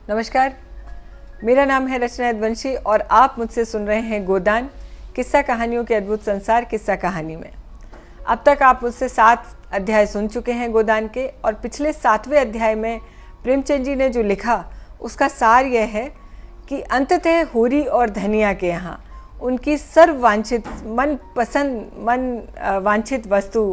नमस्कार, मेरा नाम है रचना यदुवंशी और आप मुझसे सुन रहे हैं गोदान, किस्सा कहानियों के अद्भुत संसार किस्सा कहानी में। अब तक आप मुझसे 7 अध्याय सुन चुके हैं गोदान के, और पिछले 7वें अध्याय में प्रेमचंद जी ने जो लिखा उसका सार यह है कि अंततः होरी और धनिया के यहाँ उनकी सर्ववांछित मन वांछित वस्तु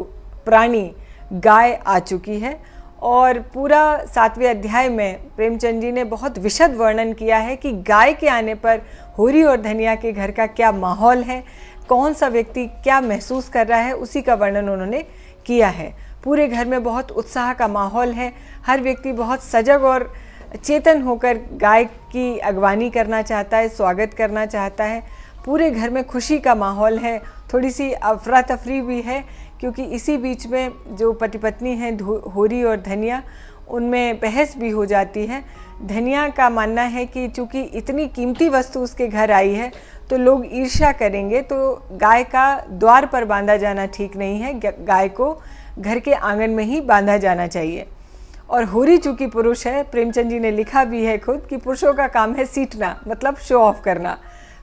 प्राणी गाय आ चुकी है। और पूरा 7वें अध्याय में प्रेमचंद जी ने बहुत विशद वर्णन किया है कि गाय के आने पर होरी और धनिया के घर का क्या माहौल है, कौन सा व्यक्ति क्या महसूस कर रहा है, उसी का वर्णन उन्होंने किया है। पूरे घर में बहुत उत्साह का माहौल है, हर व्यक्ति बहुत सजग और चेतन होकर गाय की अगवानी करना चाहता है, स्वागत करना चाहता है। पूरे घर में खुशी का माहौल है, थोड़ी सी अफरा तफरी भी है, क्योंकि इसी बीच में जो पति पत्नी हैं होरी और धनिया, उनमें बहस भी हो जाती है। धनिया का मानना है कि चूँकि इतनी कीमती वस्तु उसके घर आई है तो लोग ईर्ष्या करेंगे, तो गाय का द्वार पर बांधा जाना ठीक नहीं है, गाय को घर के आंगन में ही बांधा जाना चाहिए। और होरी चूँकि पुरुष है, प्रेमचंद जी ने लिखा भी है खुद कि पुरुषों का काम है सीटना, मतलब शो ऑफ करना।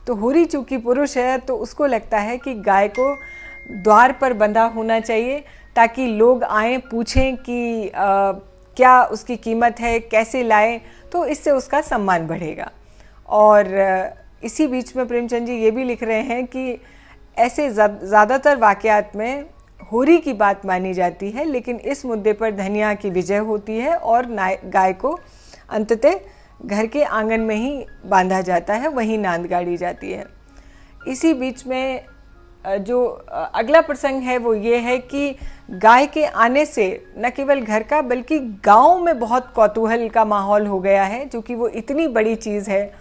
तो होरी चूँकि पुरुष है तो उसको लगता है कि गाय को द्वार पर बंधा होना चाहिए, ताकि लोग आएँ पूछें कि क्या उसकी कीमत है, कैसे लाएं, तो इससे उसका सम्मान बढ़ेगा। और इसी बीच में प्रेमचंद जी ये भी लिख रहे हैं कि ऐसे ज़्यादातर वाक़यात में होरी की बात मानी जाती है, लेकिन इस मुद्दे पर धनिया की विजय होती है और गाय को अंततः घर के आंगन में ही बांधा जाता है, वहीं नांद गाड़ी जाती है। इसी बीच में जो अगला प्रसंग है वो ये है कि गाय के आने से न केवल घर का बल्कि गांव में बहुत कौतूहल का माहौल हो गया है, क्योंकि वो इतनी बड़ी चीज़ है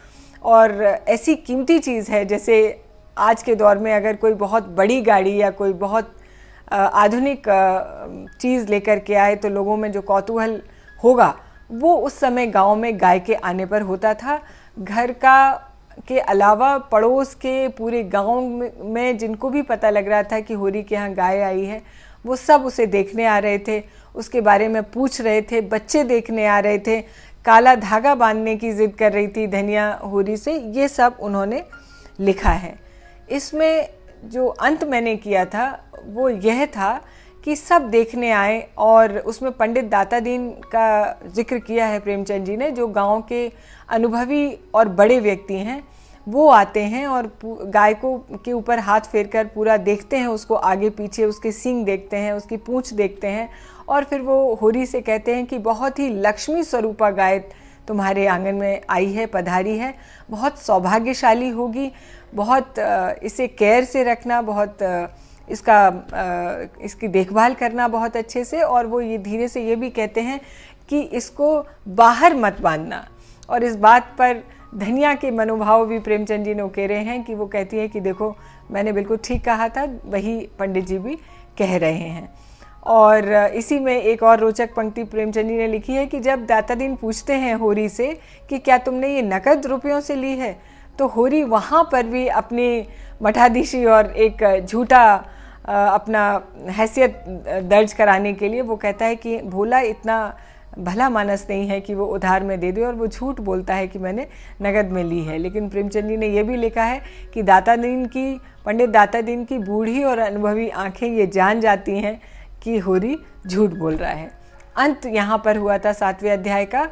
और ऐसी कीमती चीज़ है। जैसे आज के दौर में अगर कोई बहुत बड़ी गाड़ी या कोई बहुत आधुनिक चीज़ लेकर के आए तो लोगों में जो कौतूहल होगा वो उस समय गांव में गाय के आने पर होता था। घर का के अलावा पड़ोस के पूरे गांव में जिनको भी पता लग रहा था कि होरी के यहाँ गाय आई है, वो सब उसे देखने आ रहे थे, उसके बारे में पूछ रहे थे, बच्चे देखने आ रहे थे, काला धागा बांधने की जिद कर रही थी धनिया होरी से। ये सब उन्होंने लिखा है। इसमें जो अंत मैंने किया था वो यह था कि सब देखने आए, और उसमें पंडित दाता दीन का जिक्र किया है प्रेमचंद जी ने, जो गांव के अनुभवी और बड़े व्यक्ति हैं। वो आते हैं और गाय को के ऊपर हाथ फेरकर पूरा देखते हैं, उसको आगे पीछे, उसके सींग देखते हैं, उसकी पूंछ देखते हैं, और फिर वो होरी से कहते हैं कि बहुत ही लक्ष्मी स्वरूपा गाय तुम्हारे आंगन में आई है, पधारी है, बहुत सौभाग्यशाली होगी, बहुत इसे केयर से रखना, बहुत इसकी देखभाल करना बहुत अच्छे से। और वो ये धीरे से ये भी कहते हैं कि इसको बाहर मत बांधना। और इस बात पर धनिया के मनोभाव भी प्रेमचंद जी ने उकेरे हैं कि वो कहती है कि देखो मैंने बिल्कुल ठीक कहा था, वही पंडित जी भी कह रहे हैं। और इसी में एक और रोचक पंक्ति प्रेमचंद जी ने लिखी है कि जब दाता दीन पूछते हैं होरी से कि क्या तुमने ये नकद रुपयों से ली है, तो होरी वहाँ पर भी अपनी मठाधीशी और एक झूठा अपना हैसियत दर्ज कराने के लिए वो कहता है कि भोला इतना भला मानस नहीं है कि वो उधार में दे दे, और वो झूठ बोलता है कि मैंने नगद में ली है। लेकिन प्रेमचंद जी ने यह भी लिखा है कि पंडित दाता दीन की बूढ़ी और अनुभवी आंखें ये जान जाती हैं कि होरी झूठ बोल रहा है। अंत यहाँ पर हुआ था 7वें अध्याय का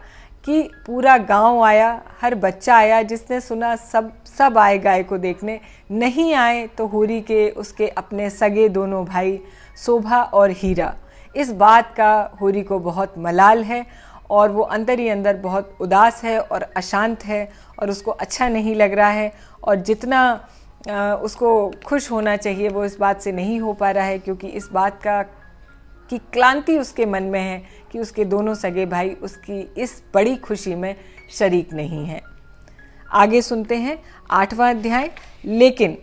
कि पूरा गांव आया, हर बच्चा आया, जिसने सुना सब आए गाय को देखने। नहीं आए तो होरी के उसके अपने सगे दोनों भाई शोभा और हीरा। इस बात का होरी को बहुत मलाल है, और वो अंदर ही अंदर बहुत उदास है और अशांत है, और उसको अच्छा नहीं लग रहा है, और जितना उसको खुश होना चाहिए वो इस बात से नहीं हो पा रहा है, क्योंकि इस बात की क्लांति उसके मन में है कि उसके दोनों सगे भाई उसकी इस बड़ी खुशी में शरीक नहीं हैं। आगे सुनते हैं 8वां अध्याय। लेकिन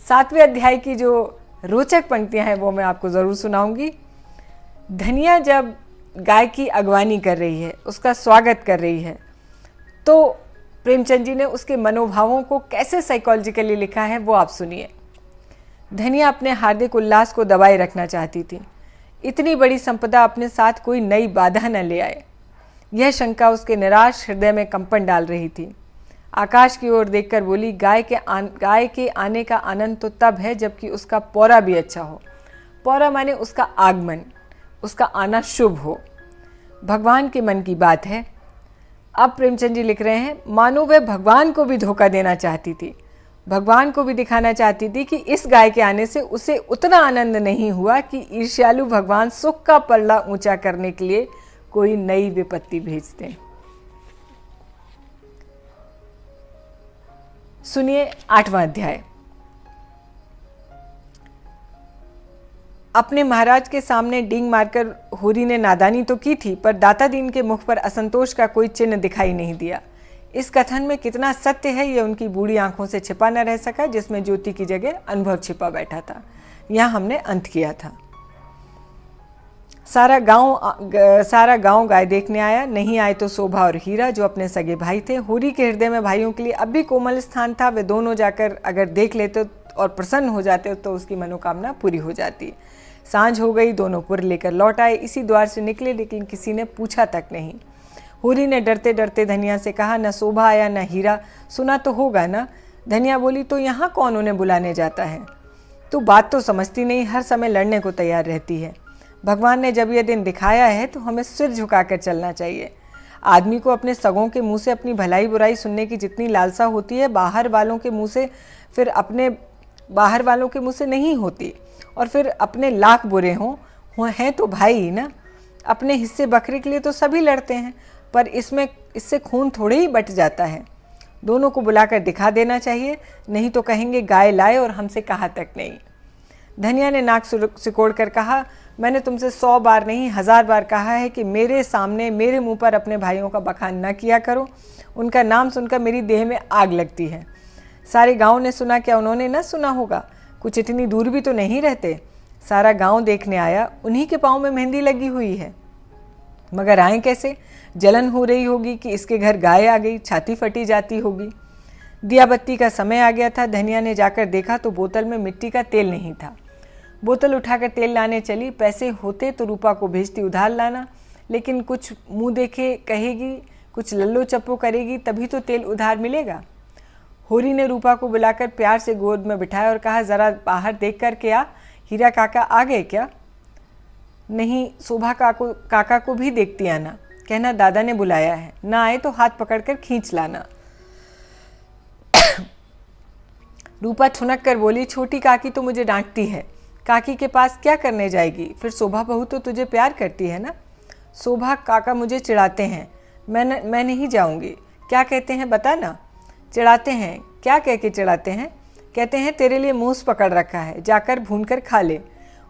7वें अध्याय की जो रोचक पंक्तियां हैं वो मैं आपको ज़रूर सुनाऊंगी। धनिया जब गाय की अगवानी कर रही है, उसका स्वागत कर रही है, तो प्रेमचंद जी ने उसके मनोभावों को कैसे साइकोलॉजिकली लिखा है वो आप सुनिए। धनिया अपने हार्दिक उल्लास को दबाए रखना चाहती थी। इतनी बड़ी संपदा अपने साथ कोई नई बाधा न ले आए। यह शंका उसके निराश हृदय में कंपन डाल रही थी। आकाश की ओर देखकर बोली, गाय के आने का आनंद तो तब है जबकि उसका पौरा भी अच्छा हो। पौरा माने उसका आगमन, उसका आना शुभ हो। भगवान के मन की बात है। अब प्रेमचंद जी लिख रहे हैं, मानो वह भगवान को भी धोखा देना चाहती थी। भगवान को भी दिखाना चाहती थी कि इस गाय के आने से उसे उतना आनंद नहीं हुआ कि ईर्ष्यालु भगवान सुख का पल्ला ऊंचा करने के लिए कोई नई विपत्ति भेज दें। सुनिए 8वां अध्याय। अपने महाराज के सामने डींग मारकर होरी ने नादानी तो की थी, पर दाता दीन के मुख पर असंतोष का कोई चिन्ह दिखाई नहीं दिया। इस कथन में कितना सत्य है यह उनकी बूढ़ी आंखों से छिपा न रह सका, जिसमें ज्योति की जगह अनुभव छिपा बैठा था। यहां हमने अंत किया था। सारा गांव गाय देखने आया। नहीं आए तो शोभा और हीरा, जो अपने सगे भाई थे। होरी के हृदय में भाइयों के लिए अब भी कोमल स्थान था। वे दोनों जाकर अगर देख लेते और प्रसन्न हो जाते तो उसकी मनोकामना पूरी हो जाती। सांझ हो गई, दोनों पुर लेकर लौट आए। इसी द्वार से निकले, लेकिन किसी ने पूछा तक नहीं। होरी ने डरते डरते धनिया से कहा, न शोभा आया न हीरा, सुना तो होगा ना। धनिया बोली, तो यहाँ कौन उन्हें बुलाने जाता है? तू बात तो समझती नहीं, हर समय लड़ने को तैयार रहती है। भगवान ने जब यह दिन दिखाया है तो हमें सिर झुकाकर चलना चाहिए। आदमी को अपने सगों के मुंह से अपनी भलाई बुराई सुनने की जितनी लालसा होती है, बाहर वालों के मुंह से नहीं होती। और फिर अपने लाख बुरे हैं तो भाई ही ना। अपने हिस्से बकरे के लिए तो सभी लड़ते हैं, पर इससे खून थोड़े ही बट जाता है। दोनों को बुलाकर दिखा देना चाहिए, नहीं तो कहेंगे गाय लाए और हमसे कहा तक नहीं। धनिया ने नाक सिकोड़ कर कहा, मैंने तुमसे 100 बार नहीं 1000 बार कहा है कि मेरे सामने मेरे मुंह पर अपने भाइयों का बखान न किया करो। उनका नाम सुनकर मेरी देह में आग लगती है। सारे गांव ने सुना, क्या उन्होंने न सुना होगा? कुछ इतनी दूर भी तो नहीं रहते। सारा गांव देखने आया, उन्हीं के पाँव में मेहंदी लगी हुई है। मगर आए कैसे? जलन हो रही होगी कि इसके घर गाय आ गई, छाती फटी जाती होगी। दिया बत्ती का समय आ गया था। धनिया ने जाकर देखा तो बोतल में मिट्टी का तेल नहीं था। बोतल उठाकर तेल लाने चली। पैसे होते तो रूपा को भेजती उधार लाना, लेकिन कुछ मुंह देखे कहेगी, कुछ लल्लो चप्पो करेगी, तभी तो तेल उधार मिलेगा। होरी ने रूपा को बुलाकर प्यार से गोद में बिठाया और कहा, जरा बाहर देख कर के आ, हीरा काका आ गए क्या? नहीं, शोभा काका को भी देखती आना, कहना दादा ने बुलाया है। ना आए तो हाथ पकड़कर खींच लाना। रूपा ठुनक कर बोली, छोटी काकी तो मुझे डांटती है। काकी के पास क्या करने जाएगी? फिर शोभा बहू तो तुझे प्यार करती है ना। शोभा काका मुझे चिढ़ाते हैं, मैं नहीं जाऊंगी। क्या कहते हैं बता ना। चिढ़ाते हैं? क्या कह के चिढ़ाते हैं? कहते हैं तेरे लिए मूस पकड़ रखा है, जाकर भून कर खा ले।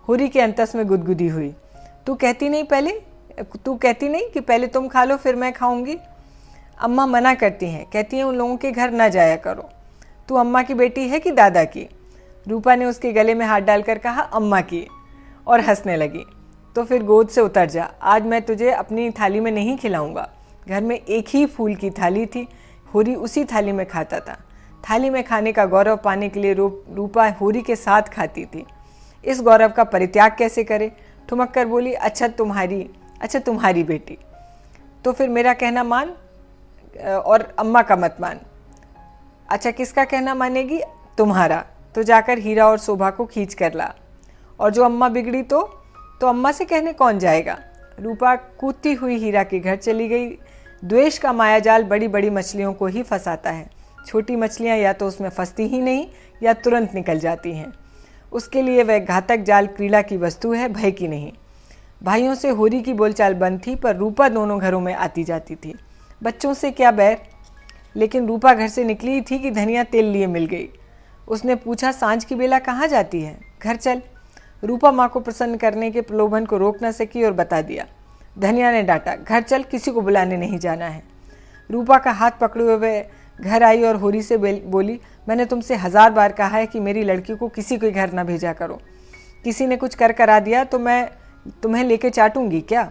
होरी के अंतस में गुदगुदी हुई। तू कहती नहीं कि पहले तुम खा लो फिर मैं खाऊंगी? अम्मा मना करती हैं, कहती हैं उन लोगों के घर ना जाया करो। तू अम्मा की बेटी है कि दादा की? रूपा ने उसके गले में हाथ डालकर कहा, अम्मा की, और हंसने लगी। तो फिर गोद से उतर जा, आज मैं तुझे अपनी थाली में नहीं खिलाऊंगा। घर में एक ही फूल की थाली थी, होरी उसी थाली में खाता था। थाली में खाने का गौरव पाने के लिए रूपा होरी के साथ खाती थी। इस गौरव का परित्याग कैसे करे? ठुमक कर बोली, अच्छा तुम्हारी बेटी, तो फिर मेरा कहना मान और अम्मा का मत मान। अच्छा, किसका कहना मानेगी? तुम्हारा। तो जाकर हीरा और शोभा को खींच कर ला। और जो अम्मा बिगड़ी तो अम्मा से कहने कौन जाएगा? रूपा कूदती हुई हीरा के घर चली गई। द्वेष का मायाजाल बड़ी बड़ी मछलियों को ही फंसाता है। छोटी मछलियां या तो उसमें फंसती ही नहीं या तुरंत निकल जाती हैं। उसके लिए वह घातक जाल क्रीड़ा की वस्तु है, भय की नहीं। भाइयों से होरी की बोलचाल बंद थी, पर रूपा दोनों घरों में आती जाती थी। बच्चों से क्या बैर, लेकिन रूपा घर से निकली ही थी कि धनिया तेल लिए मिल गई। उसने पूछा, सांझ की बेला कहाँ जाती है? घर चल। रूपा माँ को प्रसन्न करने के प्रलोभन को रोक न सकी और बता दिया। धनिया ने डांटा, घर चल, किसी को बुलाने नहीं जाना है। रूपा का हाथ पकड़े हुए घर आई और होरी से बोली, मैंने तुमसे 1000 बार कहा है कि मेरी लड़की को किसी के घर न भेजा करो। किसी ने कुछ करा दिया तो मैं तुम्हें लेके चाटूंगी क्या?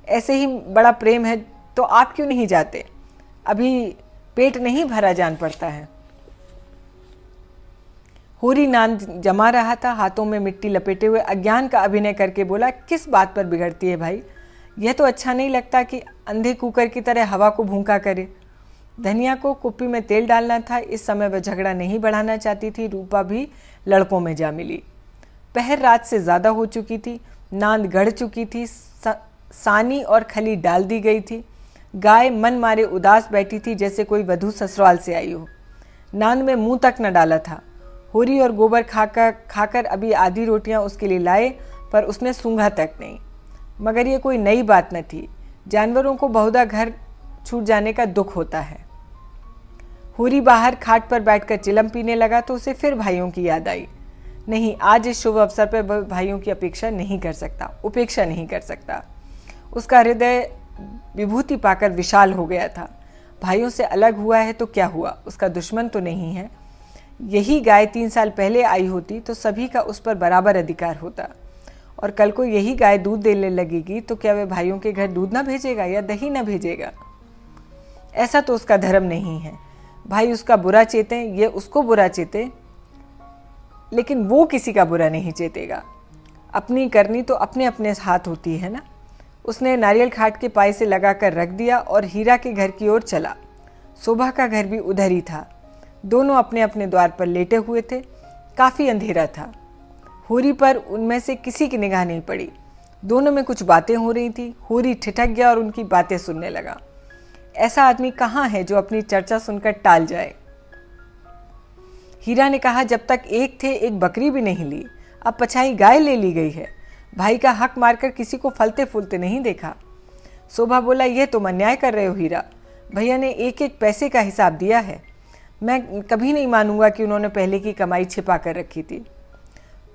ऐसे ही बड़ा प्रेम है तो आप क्यों नहीं जाते? अभी पेट नहीं भरा जान पड़ता है। होरी नान जमा रहा था, हाथों में मिट्टी लपेटे हुए अज्ञान का अभिनय करके बोला, किस बात पर बिगड़ती है भाई? यह तो अच्छा नहीं लगता कि अंधे कुकर की तरह हवा को भूखा करे। धनिया को कुप्पी में तेल डालना था। इस समय वह झगड़ा नहीं बढ़ाना चाहती थी। रूपा भी लड़कों में जा मिली। पहर रात से ज़्यादा हो चुकी थी। नांद गढ़ चुकी थी। सानी और खली डाल दी गई थी। गाय मन मारे उदास बैठी थी, जैसे कोई वधू ससुराल से आई हो। नांद में मुंह तक न डाला था। होरी और गोबर खाकर अभी आधी रोटियां उसके लिए लाए, पर उसने सूंघा तक नहीं। मगर ये कोई नई बात न थी। जानवरों को बहुधा घर छूट जाने का दुख होता है। होरी बाहर खाट पर बैठकर चिलम पीने लगा तो उसे फिर भाइयों की याद आई। नहीं, आज इस शुभ अवसर पर वह भाइयों की उपेक्षा नहीं कर सकता। उसका हृदय विभूति पाकर विशाल हो गया था। भाइयों से अलग हुआ है तो क्या हुआ, उसका दुश्मन तो नहीं है। यही गाय 3 साल पहले आई होती तो सभी का उस पर बराबर अधिकार होता। और कल को यही गाय दूध देने लगेगी तो क्या वह भाइयों के घर दूध न भेजेगा या दही न भेजेगा? ऐसा तो उसका धर्म नहीं है। भाई उसका बुरा चेते, ये उसको बुरा चेते, लेकिन वो किसी का बुरा नहीं चेतेगा। अपनी करनी तो अपने अपने हाथ होती है ना। उसने नारियल खाट के पाई से लगाकर रख दिया और हीरा के घर की ओर चला। शोभा का घर भी उधर ही था। दोनों अपने अपने द्वार पर लेटे हुए थे। काफ़ी अंधेरा था। होरी पर उनमें से किसी की निगाह नहीं पड़ी। दोनों में कुछ बातें हो रही थी। होरी ठिठक गया और उनकी बातें सुनने लगा। ऐसा आदमी कहाँ है जो अपनी चर्चा सुनकर टाल जाए? हीरा ने कहा, जब तक एक थे एक बकरी भी नहीं ली, अब पछाई गाय ले ली गई है। भाई का हक मारकर किसी को फलते फूलते नहीं देखा। शोभा बोला, यह तुम अन्याय कर रहे हो हीरा। भैया ने एक एक पैसे का हिसाब दिया है। मैं कभी नहीं मानूंगा कि उन्होंने पहले की कमाई छिपा कर रखी थी।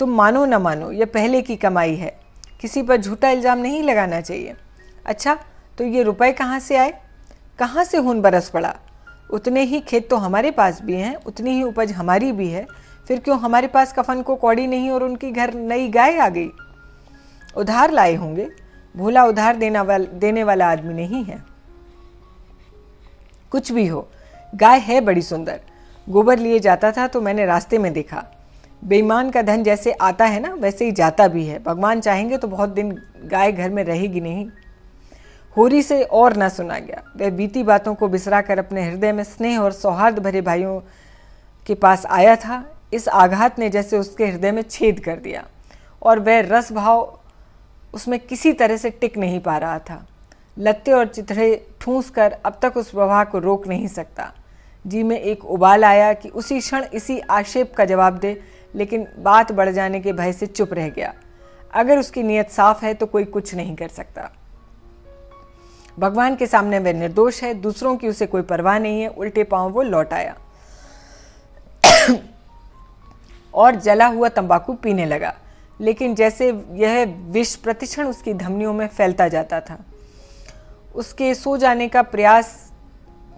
तुम मानो न मानो, यह पहले की कमाई है। किसी पर झूठा इल्ज़ाम नहीं लगाना चाहिए। अच्छा, तो ये रुपए कहाँ से आए? कहाँ से खून बरस पड़ा? उतने ही खेत तो हमारे पास भी हैं, उतनी ही उपज हमारी भी है। फिर क्यों हमारे पास कफन को कौड़ी नहीं और उनकी घर नई गाय आ गई? उधार लाए होंगे। भोला उधार देने वाला आदमी नहीं है। कुछ भी हो, गाय है बड़ी सुंदर। गोबर लिए जाता था तो मैंने रास्ते में देखा। बेईमान का धन जैसे आता है ना, वैसे ही जाता भी है। भगवान चाहेंगे तो बहुत दिन गाय घर में रहेगी नहीं। होरी से और न सुना गया। वह बीती बातों को बिसरा कर अपने हृदय में स्नेह और सौहार्द भरे भाइयों के पास आया था। इस आघात ने जैसे उसके हृदय में छेद कर दिया और वह रस भाव उसमें किसी तरह से टिक नहीं पा रहा था। लत्ते और चिथड़े ठूंस कर अब तक उस प्रवाह को रोक नहीं सकता। जी में एक उबाल आया कि उसी क्षण इसी आक्षेप का जवाब दे, लेकिन बात बढ़ जाने के भय से चुप रह गया। अगर उसकी नीयत साफ है तो कोई कुछ नहीं कर सकता। भगवान के सामने वह निर्दोष है। दूसरों की उसे कोई परवाह नहीं है। उल्टे पांव वो लौट आया और जला हुआ तंबाकू पीने लगा, लेकिन जैसे यह विष प्रतिक्षण उसकी धमनियों में फैलता जाता था। उसके सो जाने का प्रयास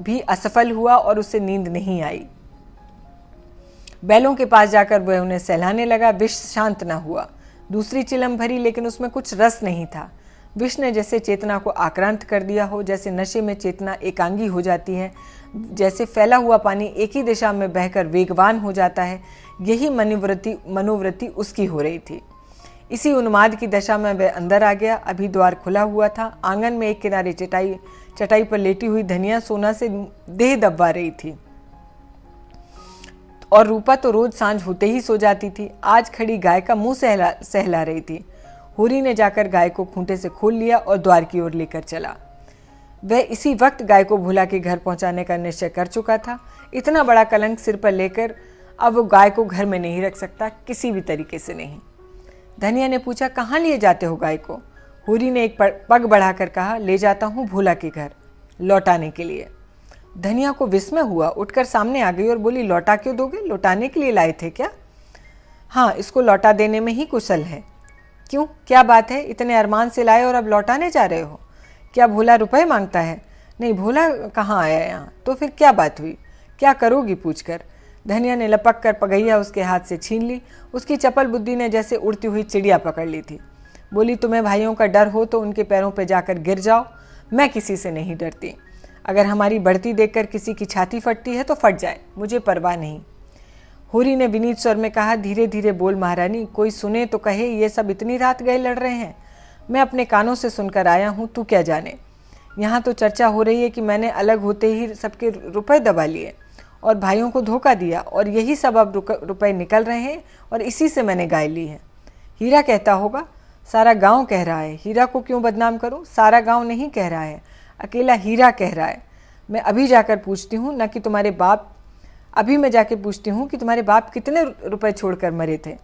भी असफल हुआ और उसे नींद नहीं आई। बैलों के पास जाकर वह उन्हें सहलाने लगा। विष शांत न हुआ। दूसरी चिलम भरी, लेकिन उसमें कुछ रस नहीं था। विष ने जैसे चेतना को आक्रांत कर दिया हो, जैसे नशे में चेतना एकांगी हो जाती है, जैसे फैला हुआ पानी एक ही दिशा में बहकर वेगवान हो जाता है। यही मनोवृत्ति उसकी हो रही थी। इसी उन्माद की दशा में वह अंदर आ गया। अभी द्वार खुला हुआ था। आंगन में एक किनारे चटाई पर लेटी हुई धनिया सोना से देह दबवा रही थी और रूपा तो रोज सांझ होते ही सो जाती थी। आज खड़ी गाय का मुंह सहला रही थी। होरी ने जाकर गाय को खूंटे से खोल लिया और द्वार की ओर लेकर चला। वह इसी वक्त गाय को भोला के घर पहुंचाने का निश्चय कर चुका था। इतना बड़ा कलंक सिर पर लेकर अब वो गाय को घर में नहीं रख सकता, किसी भी तरीके से नहीं। धनिया ने पूछा, कहाँ लिए जाते हो गाय को? होरी ने एक पग बढ़ाकर कहा, ले जाता हूँ भोला के घर लौटाने के लिए। धनिया को विस्मय हुआ। उठकर सामने आ गई और बोली, लौटा क्यों दोगे? लौटाने के लिए लाए थे क्या? हाँ, इसको लौटा देने में ही कुशल है। क्यों, क्या बात है? इतने अरमान से लाए और अब लौटाने जा रहे हो? क्या भोला रुपए मांगता है? नहीं, भोला कहाँ आया यहाँ। तो फिर क्या बात हुई? क्या करोगी पूछकर? धनिया ने लपक कर पगैया उसके हाथ से छीन ली। उसकी चपल बुद्धि ने जैसे उड़ती हुई चिड़िया पकड़ ली थी। बोली, तुम्हें भाइयों का डर हो तो उनके पैरों पर जाकर गिर जाओ। मैं किसी से नहीं डरती। अगर हमारी बढ़ती देखकर किसी की छाती फटती है तो फट जाए, मुझे परवाह नहीं। होरी ने विनीत स्वर में कहा, धीरे धीरे बोल महारानी, कोई सुने तो कहे ये सब इतनी रात गए लड़ रहे हैं। मैं अपने कानों से सुनकर आया हूँ, तू क्या जाने। यहाँ तो चर्चा हो रही है कि मैंने अलग होते ही सबके रुपए दबा लिए और भाइयों को धोखा दिया और यही सब अब रुपए निकल रहे हैं और इसी से मैंने गाय ली है। हीरा कहता होगा, सारा गांव कह रहा है, हीरा को क्यों बदनाम करूं? सारा गांव नहीं कह रहा है, अकेला हीरा कह रहा है। मैं अभी जाकर पूछती हूँ ना कि तुम्हारे बाप अभी मैं जाके पूछती हूँ कि तुम्हारे बाप कितने रुपए छोड़कर मरे थे।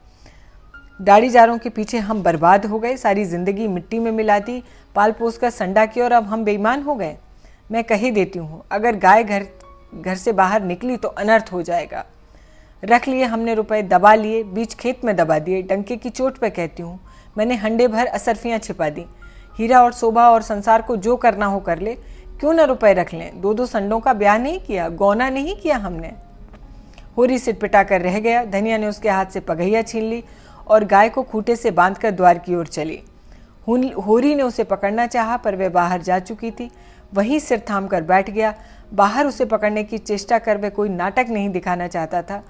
दाढ़ीदारों के पीछे हम बर्बाद हो गए, सारी जिंदगी मिट्टी में मिला दी, पाल पोस कर संडा किया और अब हम बेईमान हो गए। मैं कही देती हूँ, अगर गाय घर से बाहर निकली तो अनर्थ हो जाएगा। रख लिए हमने रुपए, दबा लिए, बीच खेत में दबा दिए। डंके की चोट पे कहती हूँ, मैंने हंडे भर असरफियाँ छिपा दी। हीरा और शोभा और संसार को जो करना हो कर ले, क्यों ना रुपए रख लें। 2-2 संडों का ब्याह नहीं किया, गौना नहीं किया हमने। होरी सिटपिटा कर रह गया। धनिया ने उसके हाथ से पगहिया छीन ली और गाय को खूंटे से बांधकर द्वार की ओर चली। होरी ने उसे पकड़ना चाहा पर वह बाहर जा चुकी थी। वहीं सिर थाम कर बैठ गया। बाहर उसे पकड़ने की चेष्टा कर वह कोई नाटक नहीं दिखाना चाहता था।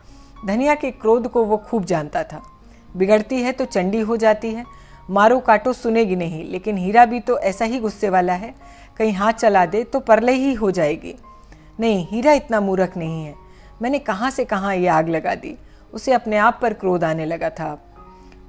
धनिया के क्रोध को वो खूब जानता था। बिगड़ती है तो चंडी हो जाती है, मारो काटो सुनेगी नहीं। लेकिन हीरा भी तो ऐसा ही गुस्से वाला है, कहीं हाथ चला दे तो परले ही हो जाएगी। नहीं, हीरा इतना मूर्ख नहीं है। मैंने कहाँ से कहाँ ये आग लगा दी। उसे अपने आप पर क्रोध आने लगा था।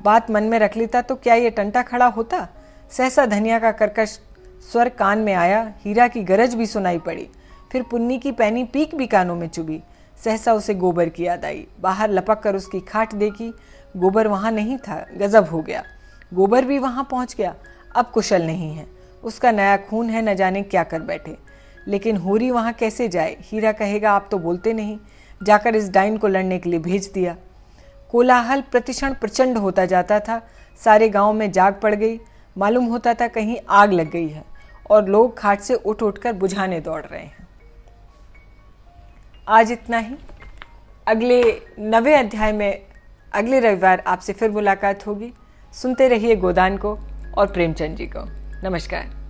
बात मन में रख लेता तो क्या ये टंटा खड़ा होता। सहसा धनिया का कर्कश स्वर कान में आया। हीरा की गरज भी सुनाई पड़ी। फिर पुन्नी की पैनी पीक भी कानों में चुभी। सहसा उसे गोबर की याद आई। बाहर लपक कर उसकी खाट देखी, गोबर वहाँ नहीं था। गजब हो गया, गोबर भी वहाँ पहुँच गया। अब कुशल नहीं है, उसका नया खून है, न जाने क्या कर बैठे। लेकिन होरी वहाँ कैसे जाए? हीरा कहेगा आप तो बोलते नहीं। जाकर इस डाइन को लड़ने के लिए भेज दिया। कोलाहल प्रतिक्षण प्रचंड होता जाता था। सारे गांव में जाग पड़ गई। मालूम होता था कहीं आग लग गई है और लोग खाट से उठ उठकर बुझाने दौड़ रहे हैं। आज इतना ही। अगले 9वें अध्याय में अगले रविवार आपसे फिर मुलाकात होगी। सुनते रहिए गोदान को और प्रेमचंद जी को। नमस्कार।